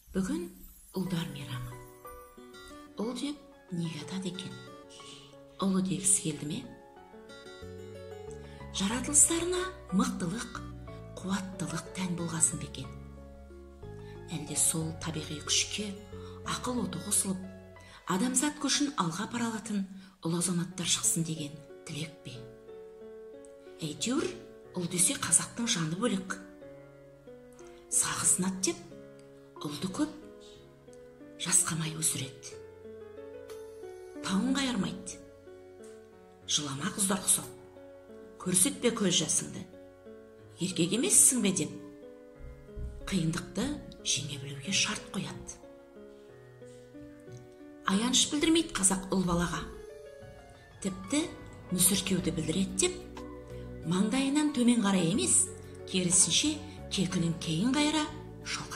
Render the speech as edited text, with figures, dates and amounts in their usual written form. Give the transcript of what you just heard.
Бүгін ұлдар мейрамы. Ұл деп неге атады екен? Ұлы дегісі келді ме? Жаратылыстарына мықтылық, қуаттылық тән болғасын бекен. Әлде сол табиғи күшке ақыл оты қосылып, адамзат көшін алға апара алатын ұлы азаматтар шықсын деген тілек пе? Әйтеуір, ұл десе қазақтың жаны бөлек. Сағысын ат деп, ұлды көп, жасқамай өсіреді. Тауын қайырмайды. Жылама қыздар құсап, көрсетпе көз жасыңды. Еркек емессің бе деп, қиындықты жеңе білуге шарт қояды. Аяныш білдірмейді қазақ ұл балаға. Тіпті мүсіркеуді білдіреді деп, маңдайынан төмен қарай емес, керісінше кекілін кейін қайыра шалқасына